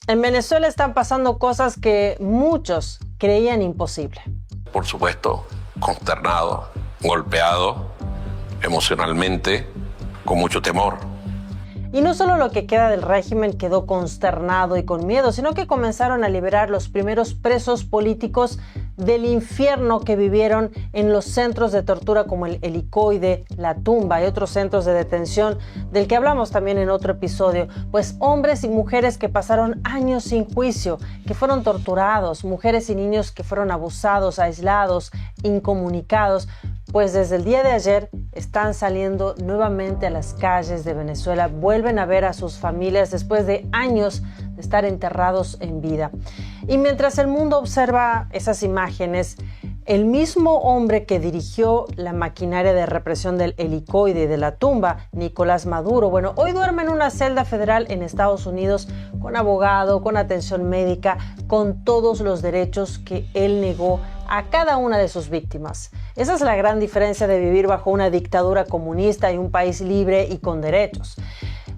En Venezuela están pasando cosas que muchos creían imposible. Por supuesto, consternado, golpeado emocionalmente, con mucho temor. Y no solo lo que queda del régimen quedó consternado y con miedo, sino que comenzaron a liberar los primeros presos políticos del infierno que vivieron en los centros de tortura como el Helicoide, La Tumba y otros centros de detención del que hablamos también en otro episodio. Pues hombres y mujeres que pasaron años sin juicio, que fueron torturados, mujeres y niños que fueron abusados, aislados, incomunicados, pues desde el día de ayer están saliendo nuevamente a las calles de Venezuela, vuelven a ver a sus familias después de años de estar enterrados en vida. Y mientras el mundo observa esas imágenes, el mismo hombre que dirigió la maquinaria de represión del Helicoide y de La Tumba, Nicolás Maduro, hoy duerme en una celda federal en Estados Unidos con abogado, con atención médica, con todos los derechos que él negó a cada una de sus víctimas. Esa es la gran diferencia de vivir bajo una dictadura comunista y un país libre y con derechos.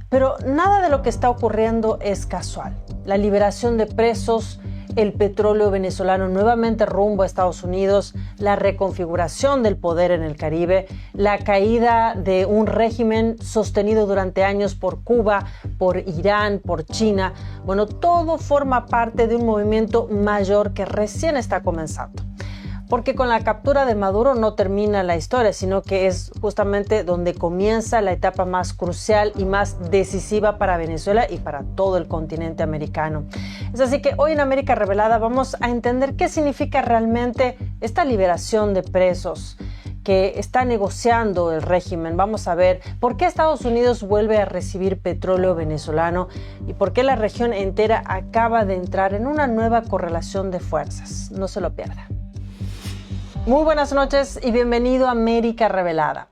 Pero nada de lo que está ocurriendo es casual. La liberación de presos, el petróleo venezolano nuevamente rumbo a Estados Unidos, la reconfiguración del poder en el Caribe, la caída de un régimen sostenido durante años por Cuba, por Irán, por China. Todo forma parte de un movimiento mayor que recién está comenzando. Porque con la captura de Maduro no termina la historia, sino que es justamente donde comienza la etapa más crucial y más decisiva para Venezuela y para todo el continente americano. Es así que hoy en América Revelada vamos a entender qué significa realmente esta liberación de presos que está negociando el régimen. Vamos a ver por qué Estados Unidos vuelve a recibir petróleo venezolano y por qué la región entera acaba de entrar en una nueva correlación de fuerzas. No se lo pierda. Muy buenas noches y bienvenido a América Revelada.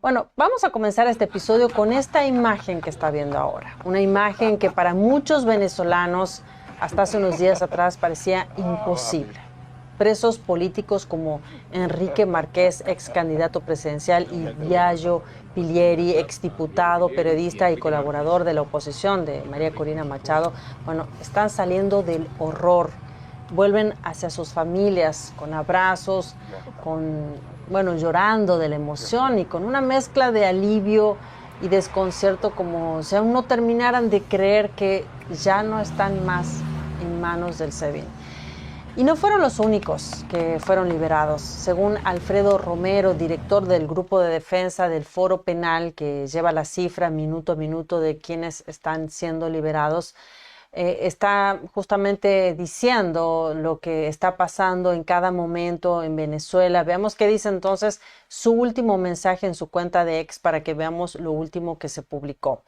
Vamos a comenzar este episodio con esta imagen que está viendo ahora. Una imagen que para muchos venezolanos hasta hace unos días atrás parecía imposible. Presos políticos como Enrique Márquez, ex candidato presidencial, y Yayo Pilieri, exdiputado, periodista y colaborador de la oposición de María Corina Machado, están saliendo del horror. Vuelven hacia sus familias con abrazos, llorando de la emoción y con una mezcla de alivio y desconcierto, como si aún no terminaran de creer que ya no están más en manos del SEBIN. Y no fueron los únicos que fueron liberados. Según Alfredo Romero, director del Grupo de Defensa del Foro Penal, que lleva la cifra minuto a minuto de quienes están siendo liberados, está justamente diciendo lo que está pasando en cada momento en Venezuela. Veamos qué dice entonces su último mensaje en su cuenta de X para que veamos lo último que se publicó.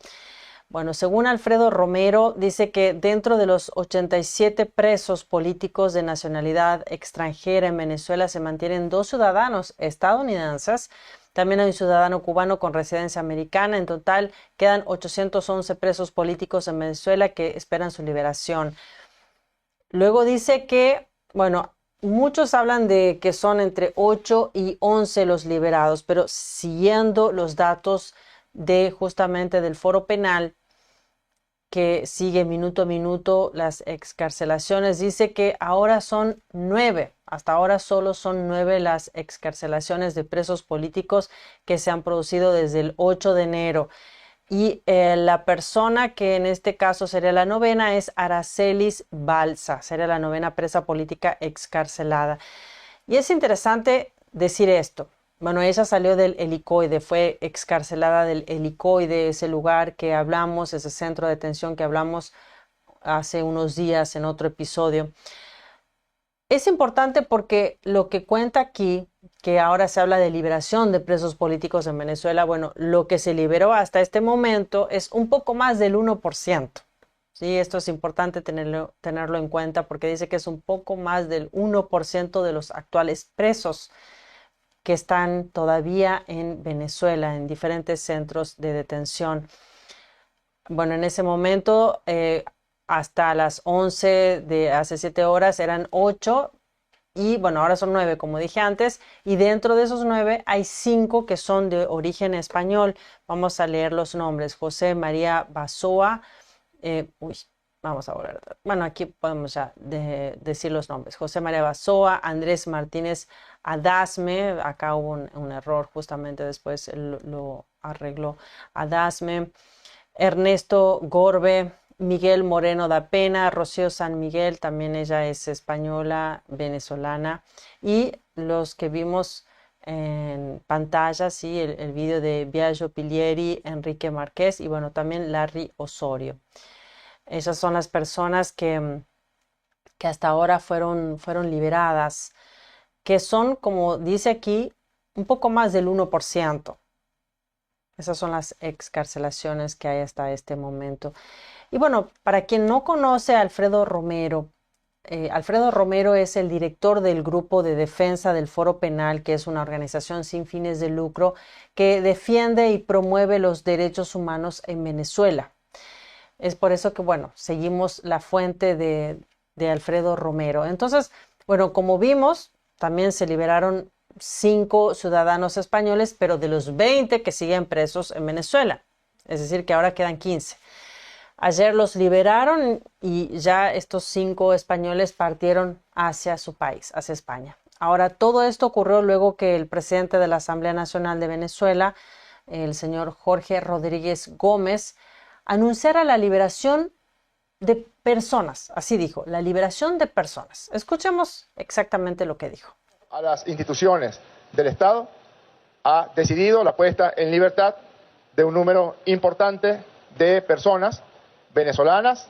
Según Alfredo Romero, dice que dentro de los 87 presos políticos de nacionalidad extranjera en Venezuela se mantienen 2 ciudadanos estadounidenses. También hay un ciudadano cubano con residencia americana. En total quedan 811 presos políticos en Venezuela que esperan su liberación. Luego dice que, muchos hablan de que son entre 8 y 11 los liberados, pero siguiendo los datos de justamente del Foro Penal, que sigue minuto a minuto las excarcelaciones, dice que ahora son 9. Hasta ahora solo son 9 las excarcelaciones de presos políticos que se han producido desde el 8 de enero. Y la persona que en este caso sería la 9ª es Aracelis Balsa, sería la 9ª presa política excarcelada. Y es interesante decir esto. Ella salió del Helicoide, fue excarcelada del Helicoide, ese lugar que hablamos, ese centro de detención que hablamos hace unos días en otro episodio. Es importante porque lo que cuenta aquí, que ahora se habla de liberación de presos políticos en Venezuela, lo que se liberó hasta este momento es un poco más del 1%. Sí, esto es importante tenerlo en cuenta porque dice que es un poco más del 1% de los actuales presos que están todavía en Venezuela, en diferentes centros de detención. En ese momento, hasta las 11 de hace 7 horas eran 8 y ahora son 9, como dije antes, y dentro de esos 9 hay 5 que son de origen español. Vamos a leer los nombres: José María Basoa, Vamos a volver. Bueno, aquí podemos ya decir los nombres. José María Basoa, Andrés Martínez Adasme. Acá hubo un error, justamente después lo arregló Adasme. Ernesto Gorbe, Miguel Moreno da Pena, Rocío San Miguel, también ella es española, venezolana. Y los que vimos en pantalla, sí, el video de Biagio Pilieri, Enrique Márquez y bueno, también Larry Osorio. Esas son las personas que hasta ahora fueron liberadas, que son, como dice aquí, un poco más del 1%. Esas son las excarcelaciones que hay hasta este momento. Y bueno, para quien no conoce a Alfredo Romero es el director del Grupo de Defensa del Foro Penal, que es una organización sin fines de lucro que defiende y promueve los derechos humanos en Venezuela. Es por eso que, bueno, seguimos la fuente de Alfredo Romero. Entonces, bueno, como vimos, también se liberaron 5 ciudadanos españoles, pero de los 20 que siguen presos en Venezuela. Es decir, que ahora quedan 15. Ayer los liberaron y ya estos 5 españoles partieron hacia su país, hacia España. Ahora, todo esto ocurrió luego que el presidente de la Asamblea Nacional de Venezuela, el señor Jorge Rodríguez Gómez, anunciara la liberación de personas. Así dijo, la liberación de personas. Escuchemos exactamente lo que dijo. A las instituciones del Estado ha decidido la puesta en libertad de un número importante de personas venezolanas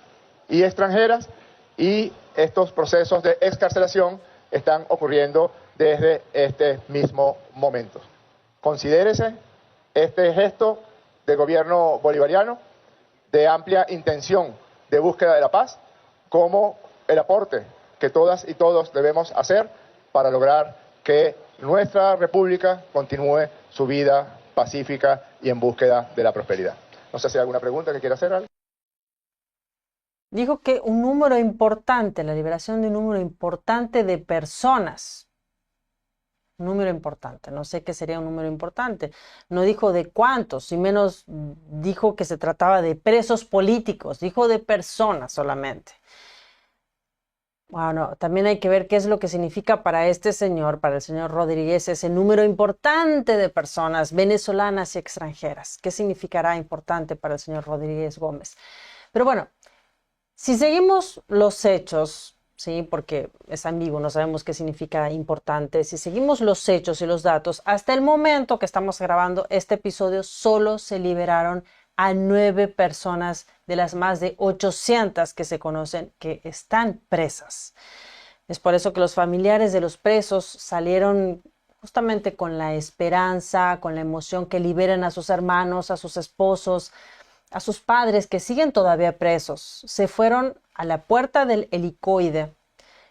y extranjeras, y estos procesos de excarcelación están ocurriendo desde este mismo momento. Considérese este gesto de gobierno bolivariano de amplia intención de búsqueda de la paz como el aporte que todas y todos debemos hacer para lograr que nuestra república continúe su vida pacífica y en búsqueda de la prosperidad. No sé si hay alguna pregunta que quiera hacer, ¿alguien? Dijo que un número importante, la liberación de un número importante de personas. Un número importante, no sé qué sería un número importante. No dijo de cuántos, y menos dijo que se trataba de presos políticos, dijo de personas solamente. Bueno, también hay que ver qué es lo que significa para este señor, para el señor Rodríguez, ese número importante de personas venezolanas y extranjeras. ¿Qué significará importante para el señor Rodríguez Gómez? Pero bueno, si seguimos los hechos, ¿sí? Porque es ambiguo, no sabemos qué significa importante. Si seguimos los hechos y los datos, hasta el momento que estamos grabando este episodio, solo se liberaron a 9 personas de las más de 800 que se conocen que están presas. Es por eso que los familiares de los presos salieron justamente con la esperanza, con la emoción que liberen a sus hermanos, a sus esposos, a sus padres que siguen todavía presos. Se fueron a la puerta del Helicoide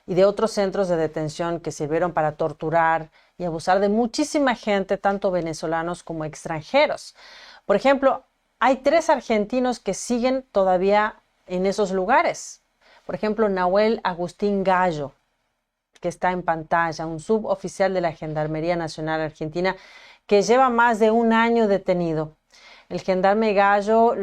y de otros centros de detención que sirvieron para torturar y abusar de muchísima gente, tanto venezolanos como extranjeros. Por ejemplo, hay 3 argentinos que siguen todavía en esos lugares. Por ejemplo, Nahuel Agustín Gallo, que está en pantalla, un suboficial de la Gendarmería Nacional Argentina que lleva más de 1 año detenido. El gendarme Gallo,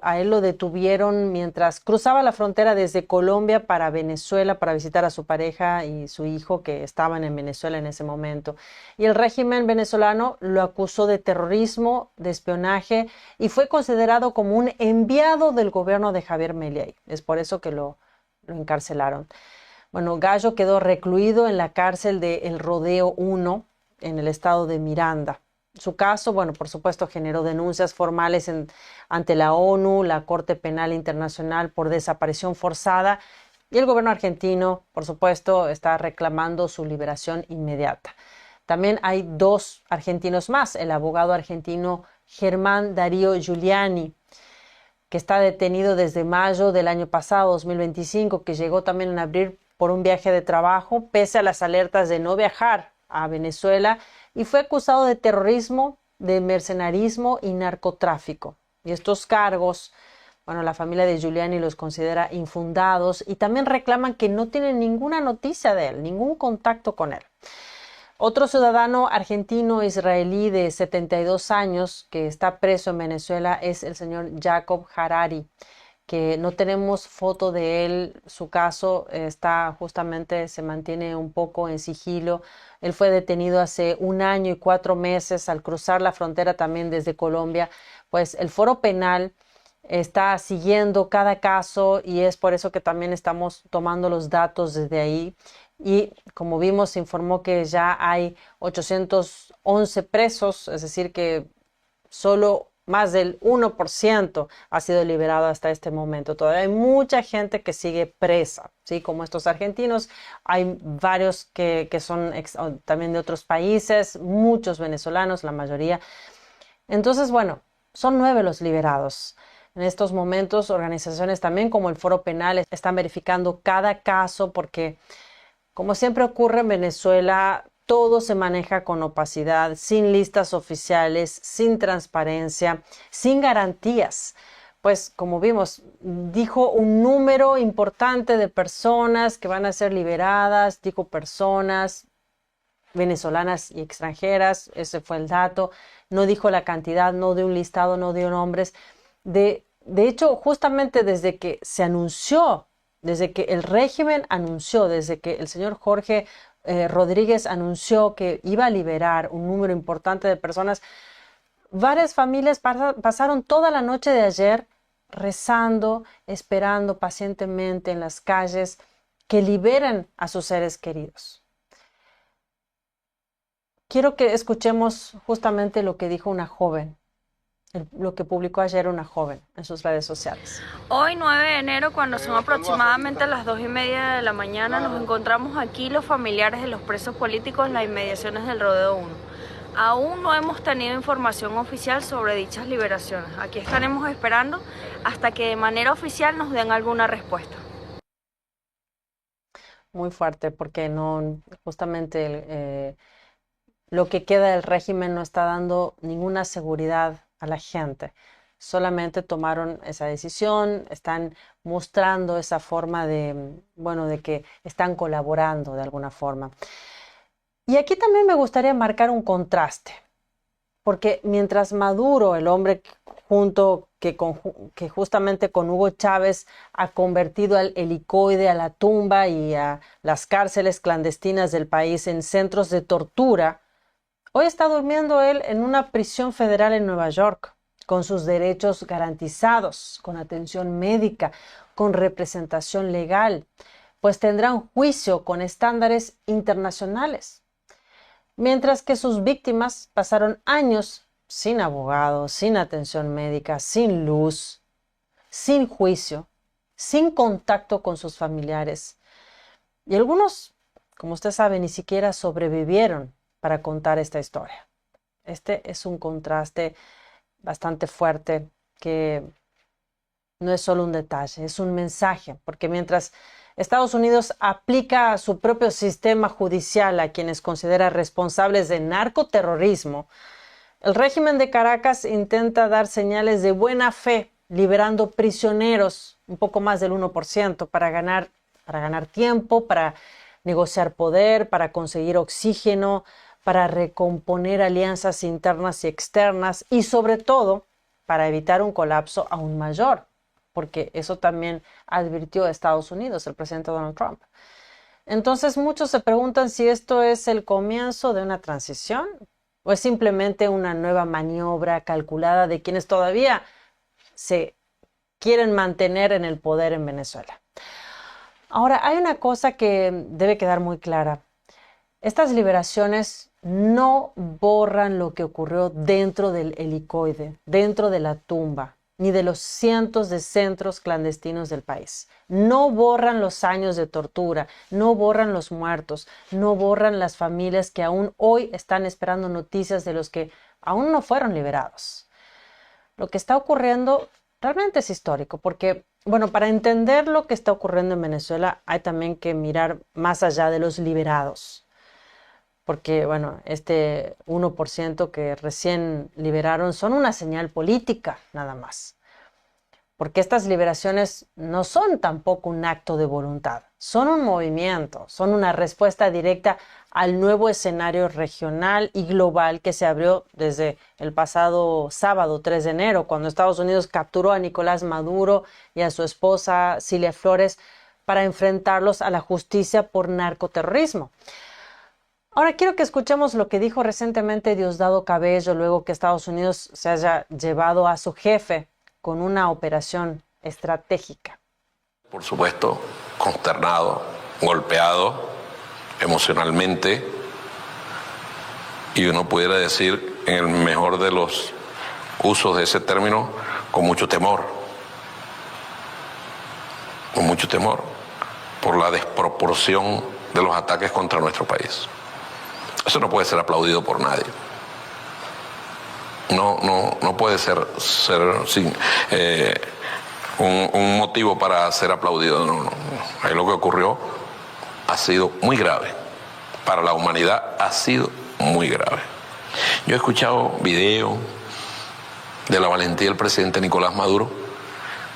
a él lo detuvieron mientras cruzaba la frontera desde Colombia para Venezuela para visitar a su pareja y su hijo que estaban en Venezuela en ese momento. Y el régimen venezolano lo acusó de terrorismo, de espionaje y fue considerado como un enviado del gobierno de Javier Milei. Es por eso que lo encarcelaron. Bueno, Gallo quedó recluido en la cárcel de El Rodeo 1 en el estado de Miranda. Su caso, bueno, por supuesto, generó denuncias formales ante la ONU, la Corte Penal Internacional por desaparición forzada y el gobierno argentino, por supuesto, está reclamando su liberación inmediata. También hay 2 argentinos más, el abogado argentino Germán Darío Giuliani, que está detenido desde mayo del año pasado, 2025, que llegó también en abril por un viaje de trabajo, pese a las alertas de no viajar a Venezuela, y fue acusado de terrorismo, de mercenarismo y narcotráfico. Y estos cargos, bueno, la familia de Giuliani los considera infundados y también reclaman que no tienen ninguna noticia de él, ningún contacto con él. Otro ciudadano argentino-israelí de 72 años que está preso en Venezuela es el señor Jacob Harari, que no tenemos foto de él. Su caso está justamente, se mantiene un poco en sigilo. Él fue detenido hace 1 año y 4 meses al cruzar la frontera también desde Colombia. Pues el Foro Penal está siguiendo cada caso y es por eso que también estamos tomando los datos desde ahí. Y como vimos, se informó que ya hay 811 presos, es decir, que solo más del 1% ha sido liberado hasta este momento. Todavía hay mucha gente que sigue presa, ¿sí? Como estos argentinos. Hay varios que son también de otros países, muchos venezolanos, la mayoría. Entonces, bueno, son 9 los liberados. En estos momentos, organizaciones también como el Foro Penal están verificando cada caso porque, como siempre ocurre en Venezuela, todo se maneja con opacidad, sin listas oficiales, sin transparencia, sin garantías. Pues como vimos, dijo un número importante de personas que van a ser liberadas, dijo personas venezolanas y extranjeras, ese fue el dato. No dijo la cantidad, no dio un listado, no dio nombres. De hecho, justamente desde que se anunció, desde que el régimen anunció, desde que el señor Jorge Rodríguez anunció que iba a liberar un número importante de personas, varias familias pasaron toda la noche de ayer rezando, esperando pacientemente en las calles que liberen a sus seres queridos. Quiero que escuchemos justamente lo que dijo una joven, lo que publicó ayer una joven en sus redes sociales. Hoy, 9 de enero, cuando son aproximadamente las 2:30 de la mañana, nos encontramos aquí los familiares de los presos políticos en las inmediaciones del Rodeo 1. Aún no hemos tenido información oficial sobre dichas liberaciones. Aquí estaremos esperando hasta que de manera oficial nos den alguna respuesta. Muy fuerte, porque no, justamente lo que queda del régimen no está dando ninguna seguridad a la gente. Solamente tomaron esa decisión, están mostrando esa forma de, bueno, de que están colaborando de alguna forma. Y aquí también me gustaría marcar un contraste, porque mientras Maduro, el hombre que justamente con Hugo Chávez ha convertido al helicoide, a la tumba y a las cárceles clandestinas del país en centros de tortura, hoy está durmiendo él en una prisión federal en Nueva York, con sus derechos garantizados, con atención médica, con representación legal, pues tendrá un juicio con estándares internacionales. Mientras que sus víctimas pasaron años sin abogado, sin atención médica, sin luz, sin juicio, sin contacto con sus familiares. Y algunos, como usted sabe, ni siquiera sobrevivieron para contar esta historia. Este es un contraste bastante fuerte que no es solo un detalle, es un mensaje, porque mientras Estados Unidos aplica su propio sistema judicial a quienes considera responsables de narcoterrorismo, el régimen de Caracas intenta dar señales de buena fe, liberando prisioneros, un poco más del 1%, para ganar tiempo, para negociar poder, para conseguir oxígeno, para recomponer alianzas internas y externas y sobre todo para evitar un colapso aún mayor, porque eso también advirtió a Estados Unidos, el presidente Donald Trump. Entonces muchos se preguntan si esto es el comienzo de una transición o es simplemente una nueva maniobra calculada de quienes todavía se quieren mantener en el poder en Venezuela. Ahora, hay una cosa que debe quedar muy clara. Estas liberaciones no borran lo que ocurrió dentro del helicoide, dentro de la tumba, ni de los cientos de centros clandestinos del país. No borran los años de tortura, no borran los muertos, no borran las familias que aún hoy están esperando noticias de los que aún no fueron liberados. Lo que está ocurriendo realmente es histórico, porque, bueno, para entender lo que está ocurriendo en Venezuela hay también que mirar más allá de los liberados. Porque, bueno, este 1% que recién liberaron son una señal política, nada más. porque estas liberaciones no son tampoco un acto de voluntad, son un movimiento, son una respuesta directa al nuevo escenario regional y global que se abrió desde el pasado sábado 3 de enero, cuando Estados Unidos capturó a Nicolás Maduro y a su esposa Cilia Flores para enfrentarlos a la justicia por narcoterrorismo. Ahora quiero que escuchemos lo que dijo recientemente Diosdado Cabello luego que Estados Unidos se haya llevado a su jefe con una operación estratégica. Por supuesto, consternado, golpeado emocionalmente, y uno pudiera decir, en el mejor de los usos de ese término, con mucho temor por la desproporción de los ataques contra nuestro país. Eso no puede ser aplaudido por nadie. No puede ser sin un motivo para ser aplaudido. No. Ahí lo que ocurrió ha sido muy grave. Para la humanidad ha sido muy grave. Yo he escuchado videos de la valentía del presidente Nicolás Maduro,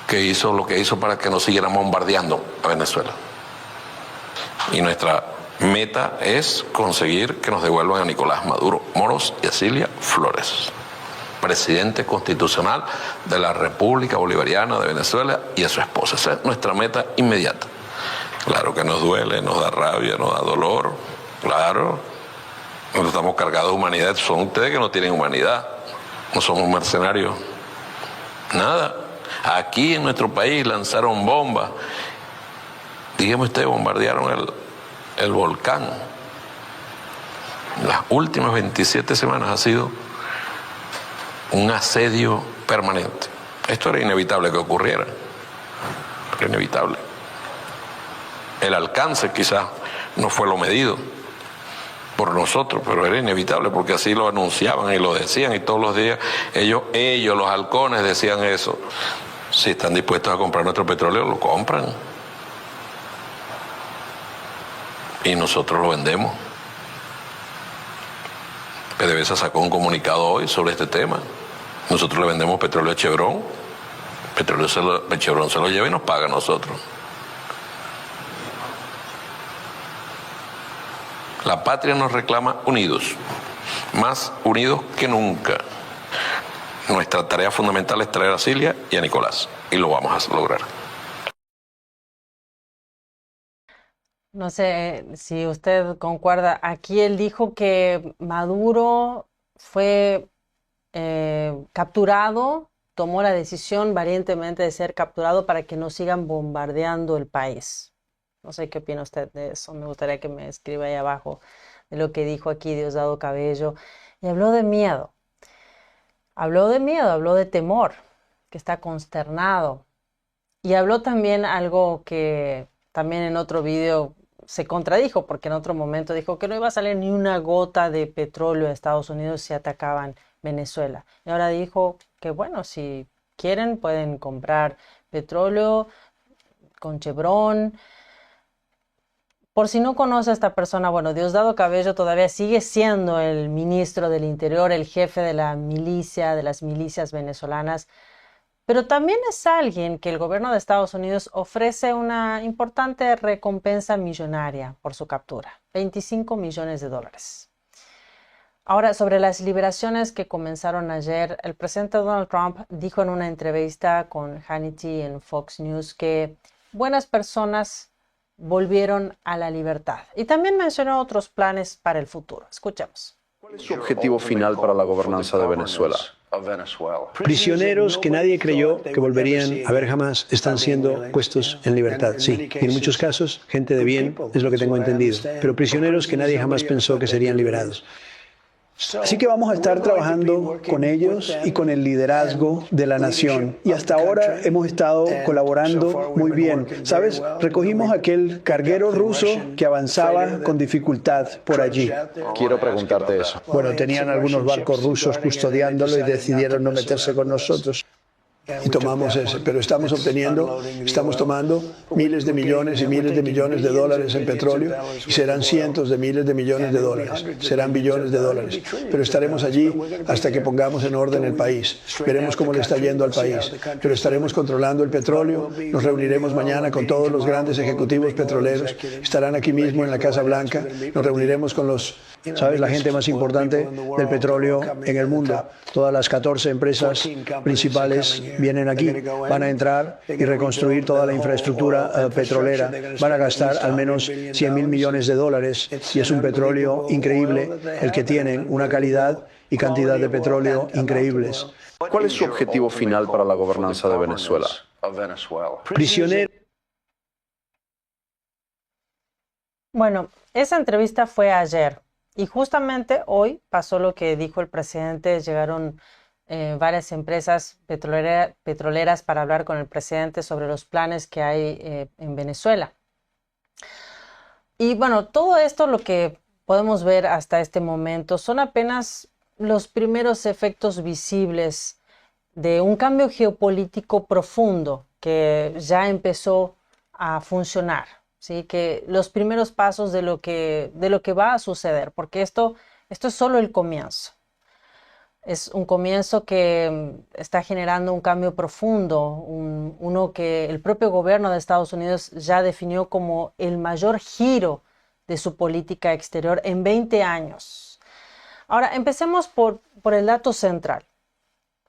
que hizo lo que hizo para que nos siguieran bombardeando a Venezuela. Y nuestra meta es conseguir que nos devuelvan a Nicolás Maduro Moros y a Cilia Flores, presidente constitucional de la República Bolivariana de Venezuela, y a su esposa. Esa es nuestra meta inmediata. Claro que nos duele, nos da rabia, nos da dolor, claro. Nosotros estamos cargados de humanidad. Son ustedes que no tienen humanidad. No somos mercenarios. Nada. Aquí en nuestro país lanzaron bombas. Dígame usted, bombardearon el volcán. Las últimas 27 semanas ha sido un asedio permanente. Esto era inevitable que ocurriera. Era inevitable. El alcance quizás no fue lo medido por nosotros, pero era inevitable porque así lo anunciaban y lo decían, y todos los días ellos los halcones decían eso. Si están dispuestos a comprar nuestro petróleo, lo compran. Y nosotros lo vendemos. PDVSA sacó un comunicado hoy sobre este tema. Nosotros le vendemos petróleo a Chevron. Chevron se lo lleva y nos paga a nosotros. La patria nos reclama unidos, más unidos que nunca. Nuestra tarea fundamental es traer a Cilia y a Nicolás, y lo vamos a lograr. No sé si usted concuerda. Aquí él dijo que Maduro fue capturado, tomó la decisión valientemente de ser capturado para que no sigan bombardeando el país. No sé qué opina usted de eso. Me gustaría que me escriba ahí abajo de lo que dijo aquí Diosdado Cabello. Y habló de miedo. Habló de temor, que está consternado. Y habló también algo que también en otro video se contradijo, porque en otro momento dijo que no iba a salir ni una gota de petróleo a Estados Unidos si atacaban Venezuela. Y ahora dijo que bueno, si quieren pueden comprar petróleo con Chevron. Por si no conoce a esta persona, bueno, Diosdado Cabello todavía sigue siendo el ministro del Interior, el jefe de la milicia, de las milicias venezolanas, pero también es alguien que el gobierno de Estados Unidos ofrece una importante recompensa millonaria por su captura, $25 millones. Ahora, sobre las liberaciones que comenzaron ayer, el presidente Donald Trump dijo en una entrevista con Hannity en Fox News que buenas personas volvieron a la libertad. Y también mencionó otros planes para el futuro. Escuchemos. ¿Cuál es su objetivo final para la gobernanza de Venezuela? Prisioneros que nadie creyó que volverían a ver jamás están siendo puestos en libertad, sí. Y en muchos casos, gente de bien, es lo que tengo entendido. Pero prisioneros que nadie jamás pensó que serían liberados. Así que vamos a estar trabajando con ellos y con el liderazgo de la nación. Y hasta ahora hemos estado colaborando muy bien. ¿Sabes? Recogimos aquel carguero ruso que avanzaba con dificultad por allí. Quiero preguntarte eso. Bueno, tenían algunos barcos rusos custodiándolo y decidieron no meterse con nosotros. y tomamos ese, pero estamos tomando miles de millones y miles de millones de dólares en petróleo y serán cientos de miles de millones de dólares, serán billones de dólares, pero estaremos allí hasta que pongamos en orden el país. Veremos cómo le está yendo al país, pero estaremos controlando el petróleo. Nos reuniremos mañana con todos los grandes ejecutivos petroleros, estarán aquí mismo en la Casa Blanca, nos reuniremos con ¿sabes? La gente más importante del petróleo en el mundo. Todas las 14 empresas principales vienen aquí, van a entrar y reconstruir toda la infraestructura petrolera. Van a gastar al menos $100.000 millones y es un petróleo increíble el que tienen, una calidad y cantidad de petróleo increíbles. ¿Cuál es su objetivo final para la gobernanza de Venezuela? Prisionero. Bueno, esa entrevista fue ayer y justamente hoy pasó lo que dijo el presidente. Llegaron varias empresas petroleras para hablar con el presidente sobre los planes que hay en Venezuela. Y bueno, todo esto, lo que podemos ver hasta este momento, son apenas los primeros efectos visibles de un cambio geopolítico profundo que ya empezó a funcionar. ¿Sí? Que los primeros pasos de lo que va a suceder, porque esto es solo el comienzo. Es un comienzo que está generando un cambio profundo, uno que el propio gobierno de Estados Unidos ya definió como el mayor giro de su política exterior en 20 años. Ahora, empecemos por el dato central.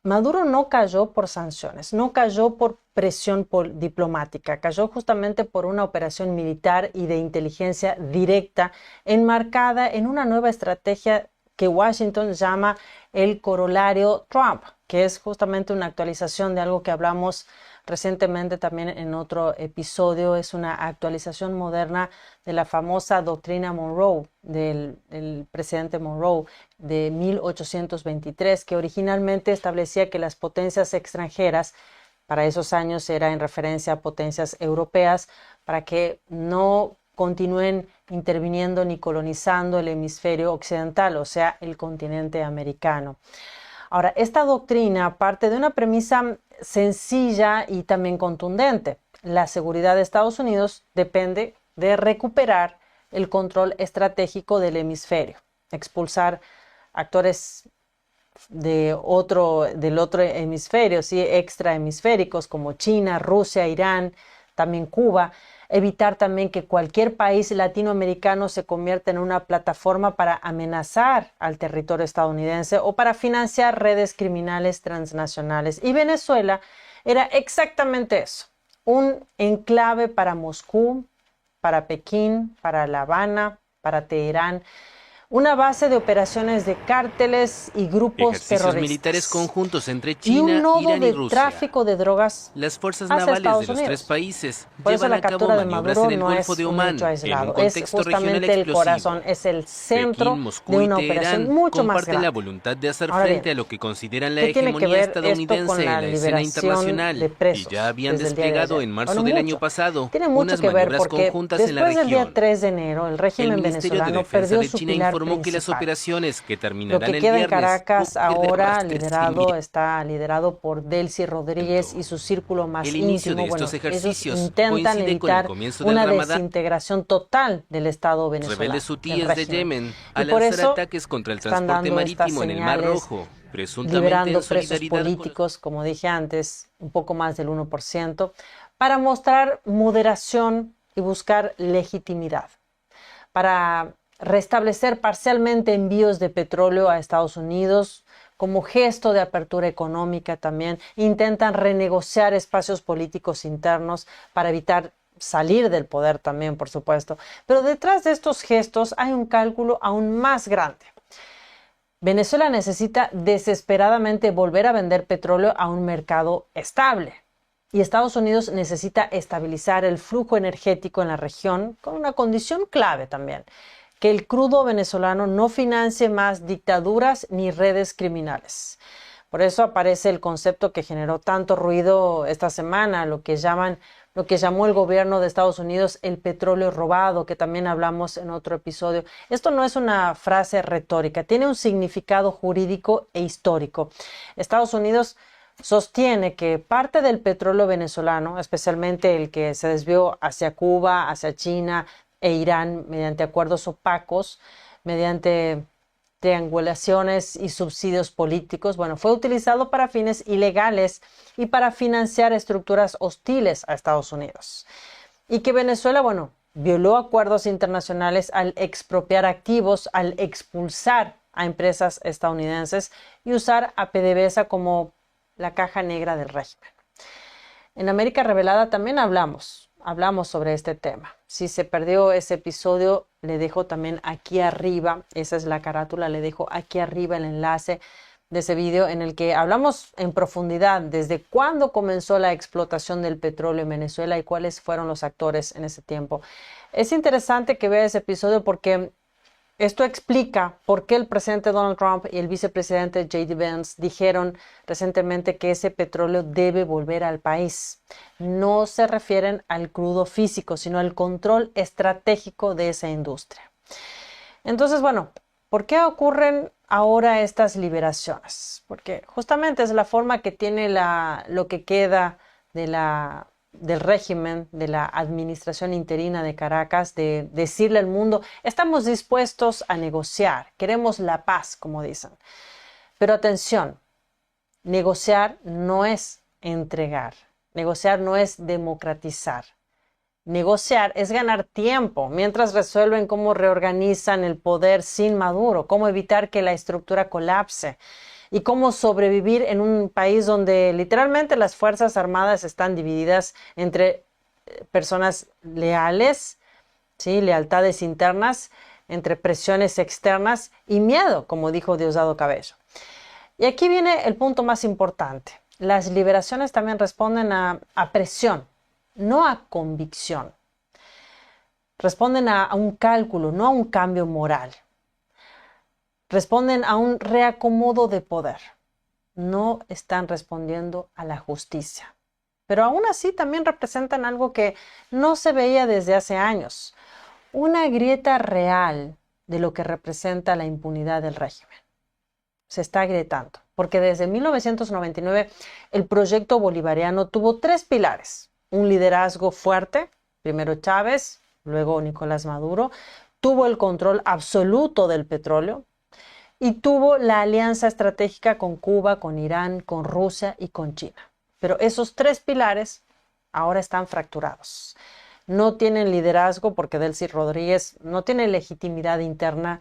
Maduro no cayó por sanciones, no cayó por presión diplomática, cayó justamente por una operación militar y de inteligencia directa enmarcada en una nueva estrategia que Washington llama el corolario Trump, que es justamente una actualización de algo que hablamos recientemente también en otro episodio. Es una actualización moderna de la famosa doctrina Monroe, del presidente Monroe de 1823, que originalmente establecía que las potencias extranjeras, para esos años era en referencia a potencias europeas, para que no continúen interviniendo ni colonizando el hemisferio occidental, o sea, el continente americano. Ahora, esta doctrina parte de una premisa sencilla y también contundente. La seguridad de Estados Unidos depende de recuperar el control estratégico del hemisferio, expulsar actores del otro hemisferio, ¿sí? Extrahemisféricos como China, Rusia, Irán, también Cuba. Evitar también que cualquier país latinoamericano se convierta en una plataforma para amenazar al territorio estadounidense o para financiar redes criminales transnacionales. Y Venezuela era exactamente eso, un enclave para Moscú, para Pekín, para La Habana, para Teherán, una base de operaciones de cárteles y grupos ejercicios terroristas. Militares conjuntos entre Y China, un nodo Irán y de Rusia. tráfico de drogas Las fuerzas hacia navales Estados de los Unidos. tres países Por eso llevan la a cabo captura de maniobras Maduro en el no Golfo es de un Omán hecho en aislado, un es contexto regional justamente el explosivo. corazón, es el centro Pekín, Moscú de y una operación Teherán mucho más comparten grande. la voluntad de hacer Ahora frente bien, a lo que consideran la ¿qué tiene que hegemonía ver esto con estadounidense la en la escena liberación internacional? de presos Y ya habían desde el día de desplegado ayer? en marzo Bueno, del mucho. año pasado Tiene mucho unas que ver maniobras porque conjuntas en la después del día región. 3 de enero el régimen El Ministerio de venezolano Defensa perdió de su China pilar informó que las principal. operaciones que Lo terminarán que el queda en viernes Caracas ahora abastecimiento. está liderado por Delcy Rodríguez y su círculo más El inicio íntimo. de estos Ellos ejercicios intentan coincide con el evitar comienzo del una Ramadán. desintegración total del Estado venezolano. Rebeldes del hutíes de régimen. Yemen Y al por lanzar eso ataques contra el están transporte dando estas marítimo en el Mar señales, Rojo, presuntamente liberando en presos solidaridad con los políticos, como dije antes, un poco más del 1%, para mostrar moderación y buscar legitimidad, para restablecer parcialmente envíos de petróleo a Estados Unidos. Como gesto de apertura económica también intentan renegociar espacios políticos internos para evitar salir del poder también, por supuesto. Pero detrás de estos gestos hay un cálculo aún más grande. Venezuela necesita desesperadamente volver a vender petróleo a un mercado estable. Y Estados Unidos necesita estabilizar el flujo energético en la región con una condición clave también: que el crudo venezolano no financie más dictaduras ni redes criminales. Por eso aparece el concepto que generó tanto ruido esta semana, lo que llamó el gobierno de Estados Unidos el petróleo robado, que también hablamos en otro episodio. Esto no es una frase retórica, tiene un significado jurídico e histórico. Estados Unidos sostiene que parte del petróleo venezolano, especialmente el que se desvió hacia Cuba, hacia China e Irán mediante acuerdos opacos, mediante triangulaciones y subsidios políticos, bueno, fue utilizado para fines ilegales y para financiar estructuras hostiles a Estados Unidos. Y que Venezuela, bueno, violó acuerdos internacionales al expropiar activos, al expulsar a empresas estadounidenses y usar a PDVSA como la caja negra del régimen. En América Revelada también hablamos sobre este tema. Si se perdió ese episodio, le dejo también aquí arriba, esa es la carátula, le dejo aquí arriba el enlace de ese video en el que hablamos en profundidad desde cuándo comenzó la explotación del petróleo en Venezuela y cuáles fueron los actores en ese tiempo. Es interesante que vea ese episodio porque esto explica por qué el presidente Donald Trump y el vicepresidente J.D. Vance dijeron recientemente que ese petróleo debe volver al país. No se refieren al crudo físico, sino al control estratégico de esa industria. Entonces, bueno, ¿por qué ocurren ahora estas liberaciones? Porque justamente es la forma que tiene lo que queda del régimen, de la administración interina de Caracas, de decirle al mundo, estamos dispuestos a negociar, queremos la paz, como dicen. Pero atención, negociar no es entregar, negociar no es democratizar. Negociar es ganar tiempo mientras resuelven cómo reorganizan el poder sin Maduro, cómo evitar que la estructura colapse y cómo sobrevivir en un país donde literalmente las Fuerzas Armadas están divididas entre personas leales, ¿sí? Lealtades internas, entre presiones externas y miedo, como dijo Diosdado Cabello. Y aquí viene el punto más importante. Las liberaciones también responden a presión, no a convicción. Responden a un cálculo, no a un cambio moral. Responden a un reacomodo de poder. No están respondiendo a la justicia. Pero aún así también representan algo que no se veía desde hace años. Una grieta real de lo que representa la impunidad del régimen. Se está agrietando. Porque desde 1999 el proyecto bolivariano tuvo 3 pilares. Un liderazgo fuerte, primero Chávez, luego Nicolás Maduro. Tuvo el control absoluto del petróleo. Y tuvo la alianza estratégica con Cuba, con Irán, con Rusia y con China. Pero esos 3 pilares ahora están fracturados. No tienen liderazgo porque Delcy Rodríguez no tiene legitimidad interna,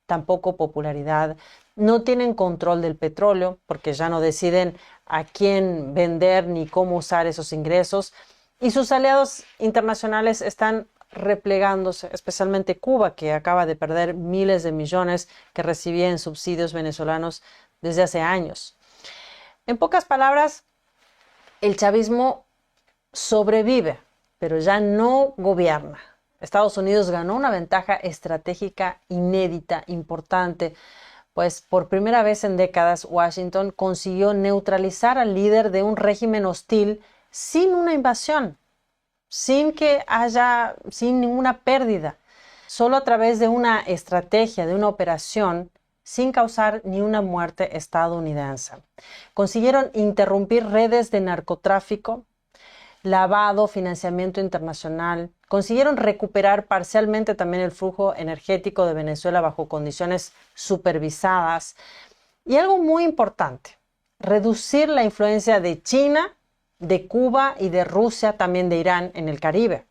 tampoco popularidad. No tienen control del petróleo porque ya no deciden a quién vender ni cómo usar esos ingresos. Y sus aliados internacionales están replegándose, especialmente Cuba, que acaba de perder miles de millones que recibía en subsidios venezolanos desde hace años. En pocas palabras, el chavismo sobrevive, pero ya no gobierna. Estados Unidos ganó una ventaja estratégica inédita, importante, pues por primera vez en décadas Washington consiguió neutralizar al líder de un régimen hostil sin una invasión. Sin ninguna pérdida, solo a través de una estrategia, de una operación, sin causar ni una muerte estadounidense. Consiguieron interrumpir redes de narcotráfico, lavado, financiamiento internacional, consiguieron recuperar parcialmente también el flujo energético de Venezuela bajo condiciones supervisadas y algo muy importante, reducir la influencia de China, de Cuba y de Rusia, también de Irán en el Caribe,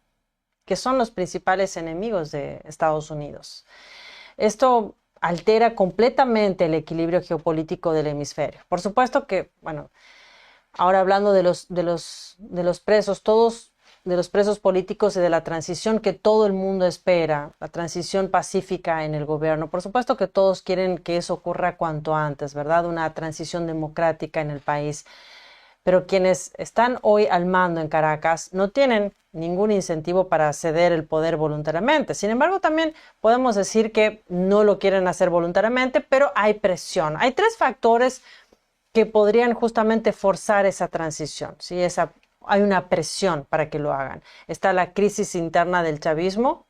que son los principales enemigos de Estados Unidos. Esto altera completamente el equilibrio geopolítico del hemisferio. Por supuesto que, bueno, ahora hablando de los presos, todos de los presos políticos y de la transición que todo el mundo espera, la transición pacífica en el gobierno. Por supuesto que todos quieren que eso ocurra cuanto antes, ¿verdad? Una transición democrática en el país. Pero quienes están hoy al mando en Caracas no tienen ningún incentivo para ceder el poder voluntariamente. Sin embargo, también podemos decir que no lo quieren hacer voluntariamente, pero hay presión. Hay 3 factores que podrían justamente forzar esa transición, ¿sí? Hay una presión para que lo hagan. Está la crisis interna del chavismo,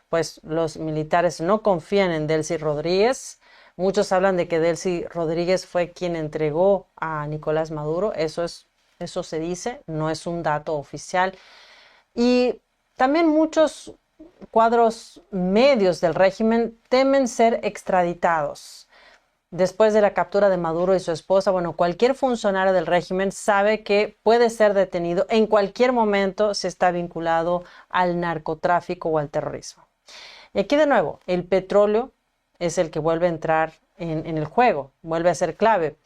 pues los militares no confían en Delcy Rodríguez, Muchos hablan de que Delcy Rodríguez fue quien entregó a Nicolás Maduro. Eso se dice, no es un dato oficial. Y también muchos cuadros medios del régimen temen ser extraditados. Después de la captura de Maduro y su esposa, bueno, cualquier funcionario del régimen sabe que puede ser detenido en cualquier momento si está vinculado al narcotráfico o al terrorismo. Y aquí de nuevo, el petróleo es el que vuelve a entrar en el juego, vuelve a ser clave,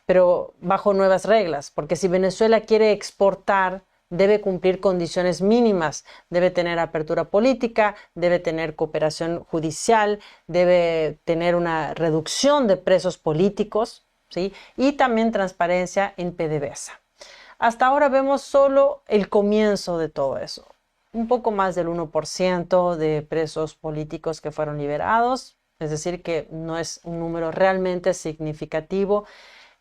pero bajo nuevas reglas, porque si Venezuela quiere exportar, debe cumplir condiciones mínimas, debe tener apertura política, debe tener cooperación judicial, debe tener una reducción de presos políticos, ¿sí? Y también transparencia en PDVSA. Hasta ahora vemos solo el comienzo de todo eso. Un poco más del 1% de presos políticos que fueron liberados, es decir, que no es un número realmente significativo.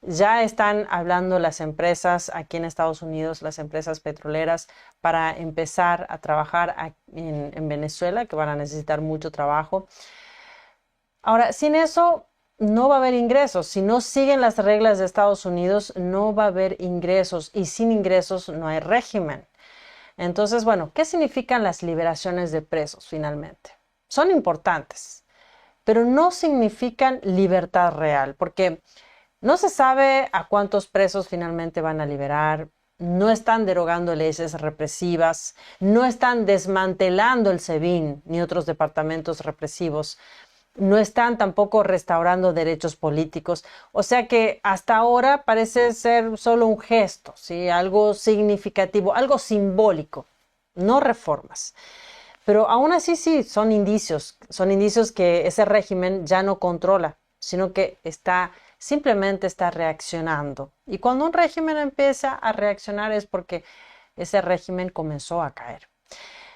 Ya están hablando las empresas aquí en Estados Unidos, las empresas petroleras, para empezar a trabajar en Venezuela, que van a necesitar mucho trabajo. Ahora, sin eso no va a haber ingresos. Si no siguen las reglas de Estados Unidos, no va a haber ingresos, y sin ingresos no hay régimen. Entonces, bueno, ¿qué significan las liberaciones de presos finalmente? Son importantes, pero no significan libertad real, porque no se sabe a cuántos presos finalmente van a liberar, no están derogando leyes represivas, no están desmantelando el SEBIN ni otros departamentos represivos, no están tampoco restaurando derechos políticos. O sea que hasta ahora parece ser solo un gesto, ¿sí? Algo significativo, algo simbólico, no reformas. Pero aún así sí, son indicios que ese régimen ya no controla, sino que simplemente está reaccionando. Y cuando un régimen empieza a reaccionar es porque ese régimen comenzó a caer.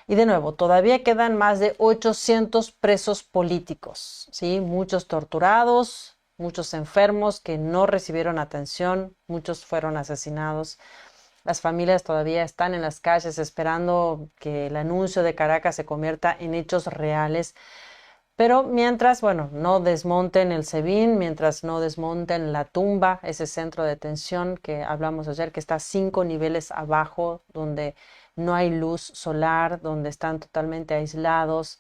Y de nuevo, todavía quedan más de 800 presos políticos, ¿sí? Muchos torturados, muchos enfermos que no recibieron atención, muchos fueron asesinados. Las familias todavía están en las calles esperando que el anuncio de Caracas se convierta en hechos reales. Pero mientras, bueno, no desmonten el SEBIN, mientras no desmonten la tumba, ese centro de detención que hablamos ayer, que está 5 niveles abajo, donde no hay luz solar, donde están totalmente aislados.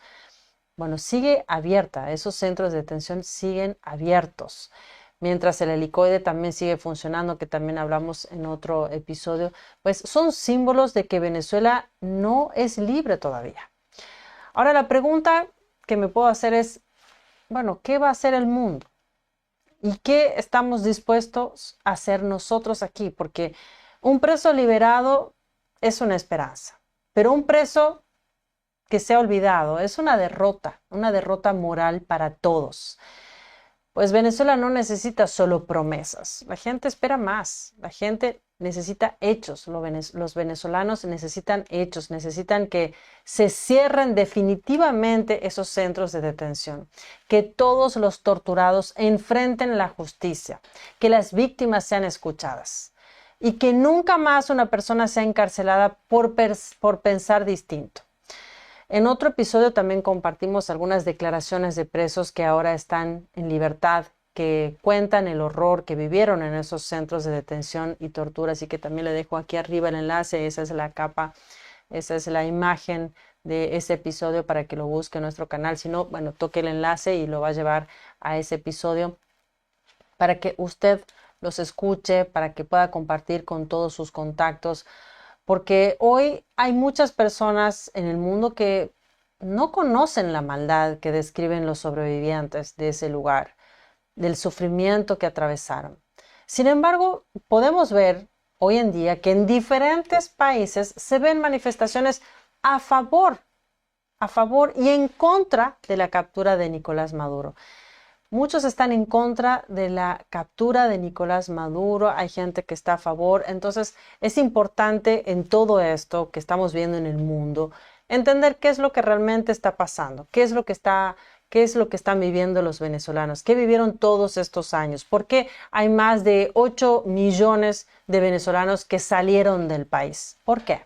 Bueno, sigue abierta, esos centros de detención siguen abiertos. Mientras el helicoide también sigue funcionando, que también hablamos en otro episodio, pues son símbolos de que Venezuela no es libre todavía. Ahora la pregunta que me puedo hacer es, bueno, ¿qué va a hacer el mundo? ¿Y qué estamos dispuestos a hacer nosotros aquí? Porque un preso liberado es una esperanza, pero un preso que sea olvidado es una derrota moral para todos. Pues Venezuela no necesita solo promesas, la gente espera más, la gente necesita hechos, los venezolanos necesitan hechos, necesitan que se cierren definitivamente esos centros de detención, que todos los torturados enfrenten la justicia, que las víctimas sean escuchadas y que nunca más una persona sea encarcelada por pensar distinto. En otro episodio también compartimos algunas declaraciones de presos que ahora están en libertad, que cuentan el horror que vivieron en esos centros de detención y tortura, así que también le dejo aquí arriba el enlace, esa es la capa, esa es la imagen de ese episodio para que lo busque en nuestro canal. Si no, bueno, toque el enlace y lo va a llevar a ese episodio para que usted los escuche, para que pueda compartir con todos sus contactos, porque hoy hay muchas personas en el mundo que no conocen la maldad que describen los sobrevivientes de ese lugar, del sufrimiento que atravesaron. Sin embargo, podemos ver hoy en día que en diferentes países se ven manifestaciones a favor y en contra de la captura de Nicolás Maduro. Muchos están en contra de la captura de Nicolás Maduro, hay gente que está a favor. Entonces es importante en todo esto que estamos viendo en el mundo entender qué es lo que realmente está pasando, qué es lo que están viviendo los venezolanos, qué vivieron todos estos años, por qué hay más de 8 millones de venezolanos que salieron del país, ¿por qué?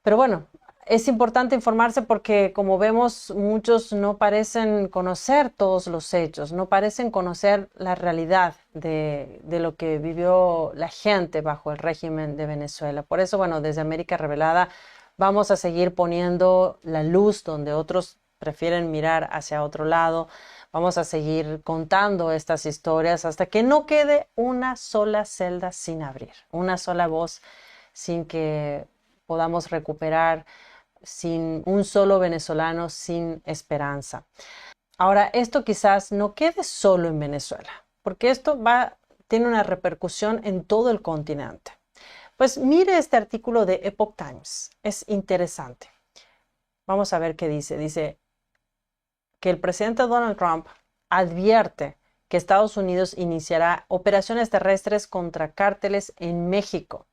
Pero bueno, Es importante informarse porque, como vemos, muchos no parecen conocer todos los hechos, no parecen conocer la realidad de lo que vivió la gente bajo el régimen de Venezuela. Por eso, bueno, desde América Revelada vamos a seguir poniendo la luz donde otros prefieren mirar hacia otro lado. Vamos a seguir contando estas historias hasta que no quede una sola celda sin abrir, una sola voz sin que podamos recuperar, sin un solo venezolano sin esperanza. Ahora, esto quizás no quede solo en Venezuela, porque esto tiene una repercusión en todo el continente. Pues mire este artículo de Epoch Times, es interesante. Vamos a ver qué dice. Dice que el presidente Donald Trump advierte que Estados Unidos iniciará operaciones terrestres contra cárteles en México.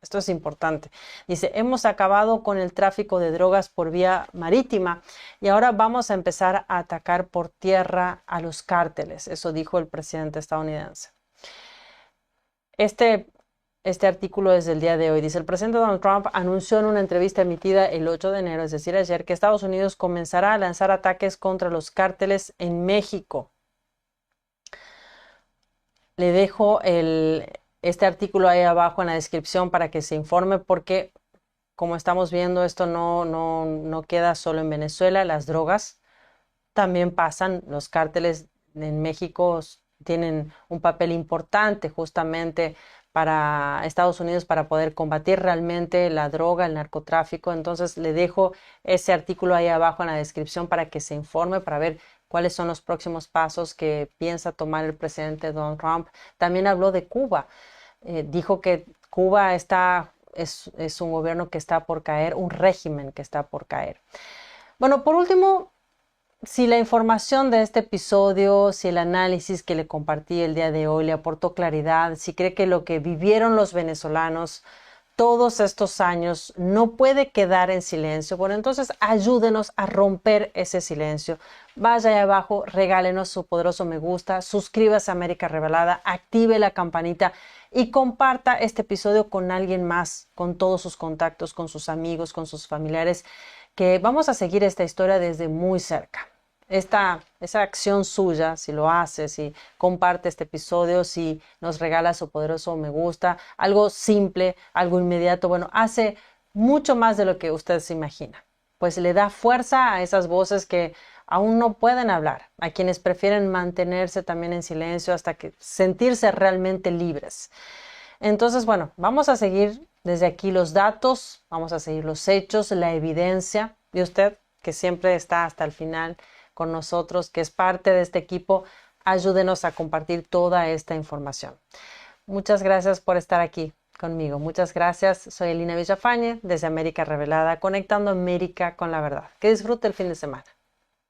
Esto es importante. Dice, hemos acabado con el tráfico de drogas por vía marítima y ahora vamos a empezar a atacar por tierra a los cárteles. Eso dijo el presidente estadounidense. Este artículo es del día de hoy. Dice, el presidente Donald Trump anunció en una entrevista emitida el 8 de enero, es decir, ayer, que Estados Unidos comenzará a lanzar ataques contra los cárteles en México. Le dejo este artículo ahí abajo en la descripción para que se informe porque, como estamos viendo, esto no queda solo en Venezuela. Las drogas también pasan. Los cárteles en México tienen un papel importante justamente para Estados Unidos para poder combatir realmente la droga, el narcotráfico. Entonces le dejo ese artículo ahí abajo en la descripción para que se informe, para ver cuáles son los próximos pasos que piensa tomar el presidente Donald Trump. También habló de Cuba. Dijo que Cuba es un gobierno que está por caer, un régimen que está por caer. Bueno, por último, si la información de este episodio, si el análisis que le compartí el día de hoy le aportó claridad, si cree que lo que vivieron los venezolanos todos estos años no puede quedar en silencio, bueno, entonces ayúdenos a romper ese silencio. Vaya ahí abajo, regálenos su poderoso me gusta, suscríbase a América Revelada, active la campanita y comparta este episodio con alguien más, con todos sus contactos, con sus amigos, con sus familiares, que vamos a seguir esta historia desde muy cerca. Esa acción suya, si lo hace, si comparte este episodio, si nos regala su poderoso me gusta, algo simple, algo inmediato, bueno, hace mucho más de lo que usted se imagina. Pues le da fuerza a esas voces que aún no pueden hablar, a quienes prefieren mantenerse también en silencio hasta que sentirse realmente libres. Entonces, bueno, vamos a seguir desde aquí los datos, vamos a seguir los hechos, la evidencia de usted, que siempre está hasta el final con nosotros, que es parte de este equipo. Ayúdenos a compartir toda esta información. Muchas gracias por estar aquí conmigo. Muchas gracias. Soy Elina Villafañe desde América Revelada, conectando América con la verdad. Que disfrute el fin de semana.